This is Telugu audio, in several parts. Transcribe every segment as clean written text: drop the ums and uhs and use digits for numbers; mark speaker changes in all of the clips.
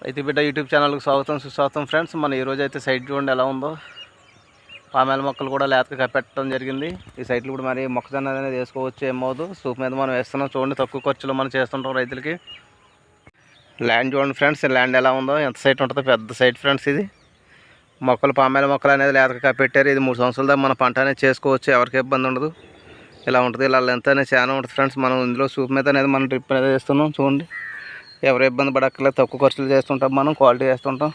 Speaker 1: రైతు బిడ్డ యూట్యూబ్ ఛానల్కి స్వాగతం సుస్వాగతం ఫ్రెండ్స్. మన ఈరోజు అయితే సైట్ చూడండి ఎలా ఉందో. పామాయిల మొక్కలు కూడా లేతగా కప్పెట్టడం జరిగింది. ఈ సైట్లు కూడా మరి మొక్కజొన్న అనేది వేసుకోవచ్చు, ఏమవుదు. సూప్ మీద మనం వేస్తున్నాం చూడండి. తక్కువ ఖర్చులో మనం చేస్తుంటాం రైతులకి. ల్యాండ్ చూడండి ఫ్రెండ్స్, ల్యాండ్ ఎలా ఉందో. ఎంత సైట్ ఉంటుందో, పెద్ద సైట్ ఫ్రెండ్స్ ఇది. మొక్కలు పామాయిల మొక్కలు అనేది లేతగా కప్పెట్టారు. ఇది 3 సంవత్సరాల దాకా మన పంట అనేది చేసుకోవచ్చు, ఎవరికి ఇబ్బంది ఉండదు. ఇలా ఉంటుంది. ఇలా లెంత్ అనేది చాలా ఉంటుంది ఫ్రెండ్స్. మనం ఇందులో సూప్ మీద అనేది మనం డ్రిప్ అనేది వేస్తున్నాం చూడండి. ఎవరు ఇబ్బంది పడక్కర్లేదు, తక్కువ ఖర్చులు చేస్తుంటాం, మనం క్వాలిటీ చేస్తుంటాం.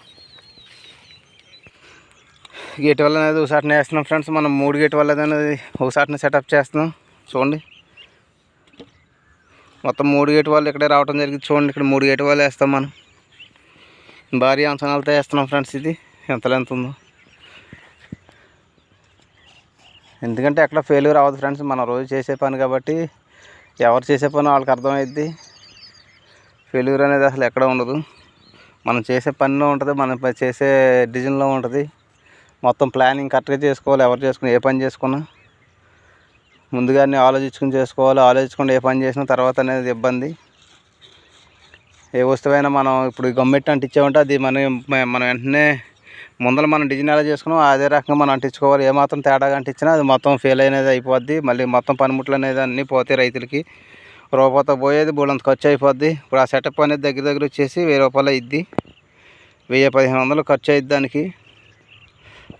Speaker 1: గేట్ వల్ల అనేది ఒకసారి వేస్తున్నాం ఫ్రెండ్స్. మనం 3 గేట్ వల్ల అనేది ఒకసారి సెటప్ చేస్తున్నాం చూడండి. మొత్తం 3 గేట్ వాళ్ళు ఇక్కడే రావడం జరిగింది చూడండి. ఇక్కడ 3 గేట్ వాళ్ళు వేస్తాం మనం. భారీ అంచనాలతో వేస్తున్నాం ఫ్రెండ్స్. ఇది ఎంత లెంత్ ఉందో, ఎందుకంటే ఎక్కడ ఫెయిల్యూర్ అవ్వదు ఫ్రెండ్స్. మనం రోజు చేసే పని కాబట్టి ఎవరు చేసే పని వాళ్ళకి అర్థమైద్ది. ఫెయిల్యూర్ అనేది అసలు ఎక్కడ ఉండదు. మనం చేసే పనిలో ఉంటుంది, మనం చేసే డిజైన్లో ఉంటుంది. మొత్తం ప్లానింగ్ కరెక్ట్గా చేసుకోవాలి. ఎవరు చేసుకుని ఏ పని చేసుకున్నా ముందుగానే ఆలోచించుకుని చేసుకోవాలి. ఆలోచించుకుంటే ఏ పని చేసినా తర్వాత అనేది ఇబ్బంది. ఏ వస్తువైనా మనం ఇప్పుడు గమ్మెట్టి అంటించామంటే అది మనం వెంటనే ముందర మనం డిజైన్ ఎలా చేసుకున్నాం అదే రకంగా మనం అంటించుకోవాలి. ఏమాత్రం తేడాగా అంటించినా అది మొత్తం ఫెయిల్ అనేది అయిపోద్ది. మళ్ళీ మొత్తం పనిముట్లు అనేది అన్నీ పోతాయి రైతులకి. రూపాయతో పోయేది బోలంత ఖర్చు అయిపోద్ది. ఇప్పుడు ఆ సెటప్ అనేది దగ్గర వచ్చేసి 1000 రూపాయలు అయ్యిద్ది. 1000-1500 ఖర్చు అయ్యిద్ది. దానికి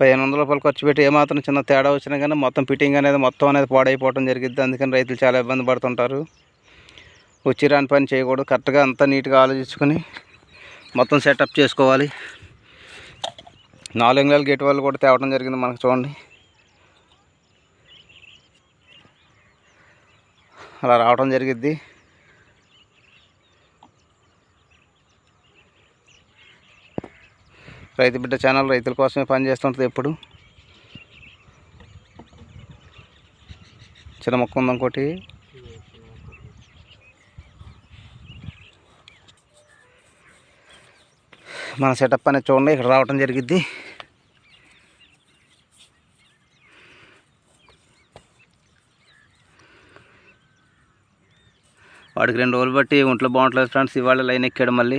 Speaker 1: 1500 రూపాయలు ఖర్చు పెట్టి ఏమాత్రం చిన్న తేడా వచ్చినా కానీ మొత్తం ఫిట్టింగ్ అనేది మొత్తం అనేది పాడైపోవడం జరిగిద్ది. అందుకని రైతులు చాలా ఇబ్బంది పడుతుంటారు. వచ్చి రాని పని చేయకూడదు. కరెక్ట్గా అంతా నీట్గా ఆలోచించుకొని మొత్తం సెటప్ చేసుకోవాలి. 4 అంగుళాల గేట్ వాళ్ళు కూడా తేవడం జరిగింది మనకు చూడండి. అలా రావడం జరిగిద్ది. రైతు బిడ్డ ఛానల్ రైతుల కోసమే పనిచేస్తుంటుంది. ఎప్పుడు చిన్న మొక్క ఉంది ఇంకోటి. మన సెటప్ అనేది చూడండి, ఇక్కడ రావడం జరిగిద్ది. వాడికి 2 రోజులు బట్టి ఒంట్లో బాగుంటలేదు ఫ్రెండ్స్. ఇవాళ లైన్ ఎక్కాడు మళ్ళీ.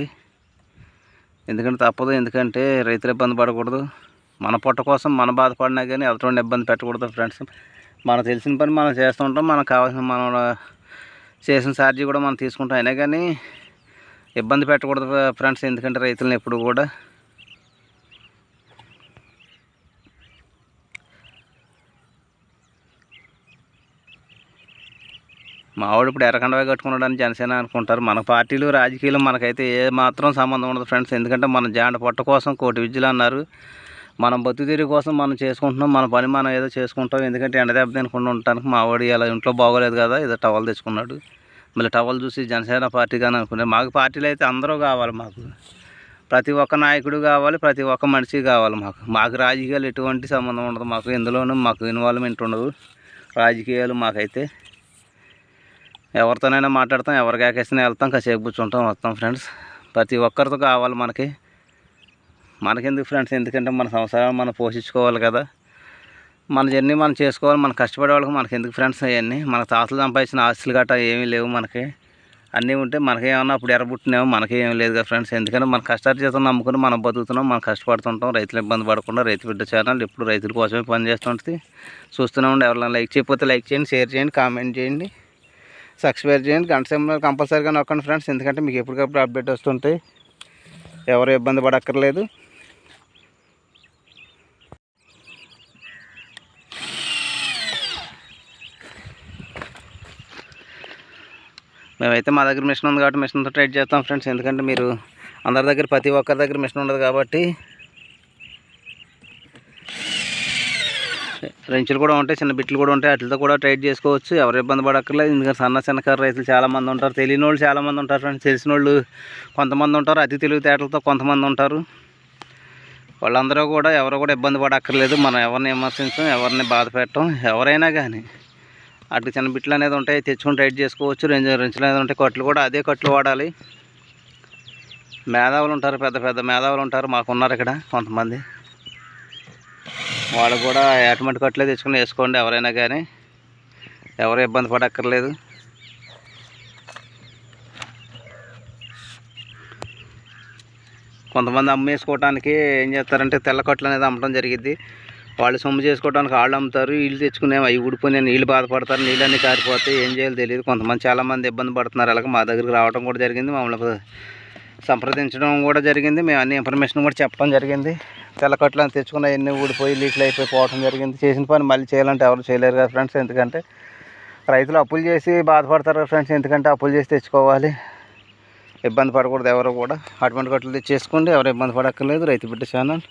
Speaker 1: ఎందుకంటే తప్పదు, ఎందుకంటే రైతులు ఇబ్బంది పడకూడదు. మన పొట్ట కోసం మనం బాధపడినా కానీ అవతలని ఇబ్బంది పెట్టకూడదు ఫ్రెండ్స్. మనకు తెలిసిన పని మనం చేస్తుంటాం. మనకు కావాల్సిన మనం చేసిన ఛార్జీ కూడా మనం తీసుకుంటాం. అయినా కానీ ఇబ్బంది పెట్టకూడదు ఫ్రెండ్స్. ఎందుకంటే రైతులను ఎప్పుడు కూడా మావాడు ఇప్పుడు ఎర్రకండవే కట్టుకున్నాడని జనసేన అనుకుంటారు. మన పార్టీలు రాజకీయాలు మనకైతే ఏ మాత్రం సంబంధం ఉండదు ఫ్రెండ్స్. ఎందుకంటే మన జాండ పొట్ట కోసం కోటి విద్యలు అన్నారు. మనం బతుకుతీరు కోసం మనం చేసుకుంటున్నాం. మన పని మనం ఏదో చేసుకుంటాం. ఎందుకంటే ఎండ దెబ్బ తినకుండా ఉండటానికి. మావాడు ఇలా ఇంట్లో బాగోలేదు కదా, ఏదో టవల్ తెచ్చుకున్నాడు. మళ్ళీ టవల్ చూసి జనసేన పార్టీ కానీ అనుకున్నాను. మాకు పార్టీలు అయితే అందరూ కావాలి. మాకు ప్రతి ఒక్క నాయకుడు కావాలి, ప్రతి ఒక్క మనిషి కావాలి. మాకు రాజకీయాలు ఎటువంటి సంబంధం ఉండదు. మాకు ఎందులోనూ మాకు ఇన్వాల్వ్మెంట్ ఉండదు రాజకీయాలు. మాకైతే ఎవరితోనైనా మాట్లాడతాం, ఎవరికి ఏకేసినా వెళ్తాం, కాసేపు కూర్చుంటాం, వస్తాం ఫ్రెండ్స్. ప్రతి ఒక్కరితో కావాలి మనకెందుకు ఫ్రెండ్స్. ఎందుకంటే మన సంవత్సరాలు మనం పోషించుకోవాలి కదా. మన జర్నీ మనం చేసుకోవాలి. మనం కష్టపడే వాళ్ళకి మనకెందుకు ఫ్రెండ్స్ అవన్నీ. మన తాతలు సంపాదించిన ఆస్తులు గట్రా ఏమీ లేవు మనకి. అన్నీ ఉంటే మనకేమన్నా అప్పుడు ఎర్రబుట్టినేమో మనకి ఏమీ లేదు కదా ఫ్రెండ్స్. ఎందుకంటే మన కష్టార్జితం నమ్ముకుని మనం బతుకుతున్నాం, మనం కష్టపడుతుంటాం. రైతులు ఇబ్బంది పడకుండా రైతు బిడ్డ ఛానల్ ఎప్పుడు రైతుల కోసమే పనిచేస్తుంటుంది. చూస్తూనే ఉండి. ఎవరైనా లైక్ చేయకపోతే లైక్ చేయండి, షేర్ చేయండి, కామెంట్ చేయండి, సబ్స్క్రైబ్ చేయండి. గంట సింబల్ కంపల్సరీగా నొక్కండి ఫ్రెండ్స్. ఎందుకంటే మీకు ఎప్పటికప్పుడు అప్డేట్ వస్తుంటాయి. ఎవరు ఇబ్బంది పడక్కర్లేదు. మేమైతే మా దగ్గర మిషన్ ఉంది కాబట్టి మిషన్తో ట్రైడ్ చేస్తాం ఫ్రెండ్స్. ఎందుకంటే మీరు అందరి దగ్గర ప్రతి ఒక్కరి దగ్గర మిషన్ ఉండదు కాబట్టి. రెంచులు కూడా ఉంటాయి, చిన్న బిట్లు కూడా ఉంటాయి. వాటితో కూడా ట్రైడ్ చేసుకోవచ్చు. ఎవరు ఇబ్బంది పడక్కర్లేదు. ఎందుకంటే చిన్నకారు రైతులు చాలామంది ఉంటారు. తెలియని వాళ్ళు చాలామంది ఉంటారు ఫ్రెండ్స్. తెలిసిన వాళ్ళు కొంతమంది ఉంటారు. అతి తెలివితేటలతో కొంతమంది ఉంటారు. వాళ్ళందరూ కూడా ఎవరు కూడా ఇబ్బంది పడక్కర్లేదు. మనం ఎవరిని విమర్శించం, ఎవరిని బాధ పెట్టం. ఎవరైనా కానీ అటు చిన్న బిట్లు అనేది ఉంటాయి, తెచ్చుకొని ట్రైడ్ చేసుకోవచ్చు. రెంచులు అనేది ఉంటాయి. కట్లు కూడా అదే కట్లు వాడాలి. మేధావులు ఉంటారు, పెద్ద పెద్ద మేధావులు ఉంటారు. మాకున్నారు ఇక్కడ కొంతమంది. వాళ్ళు కూడా అటువంటి కట్లే తెచ్చుకొని వేసుకోండి. ఎవరైనా కానీ ఎవరు ఇబ్బంది పడక్కర్లేదు. కొంతమంది అమ్మేసుకోవడానికి ఏం చేస్తారంటే తెల్ల కట్లు అనేది అమ్మటం జరిగింది. వాళ్ళు సొమ్ము చేసుకోవడానికి వాళ్ళు అమ్ముతారు, వీళ్ళు తెచ్చుకునే అవి ఊడిపోయి నీళ్ళు బాధపడతారు, నీళ్ళన్నీ కారిపోతాయి, ఏం చేయాలో తెలియదు. కొంతమంది చాలామంది ఇబ్బంది పడుతున్నారు. అలాగే మా దగ్గరికి రావడం కూడా జరిగింది, మమ్మల్ని సంప్రదించడం కూడా జరిగింది, మేము అన్ని ఇన్ఫర్మేషన్ కూడా చెప్పడం జరిగింది. తెల్లకట్లు తెచ్చుకున్న ఎన్ని ఊడిపోయి లీట్లు అయిపోయి పోవడం జరిగింది. చేసిన పని మళ్ళీ చేయాలంటే ఎవరు చేయలేరు కదా ఫ్రెండ్స్. ఎందుకంటే రైతులు అప్పులు చేసి బాధపడతారు కదా ఫ్రెండ్స్. ఎందుకంటే అప్పులు చేసి తెచ్చుకోవాలి, ఇబ్బంది పడకూడదు ఎవరు కూడా. అటువంటి కట్లు తెచ్చేసుకోండి, ఎవరు ఇబ్బంది పడక్కర్లేదు. రైతు బిడ్డ ఛానల్.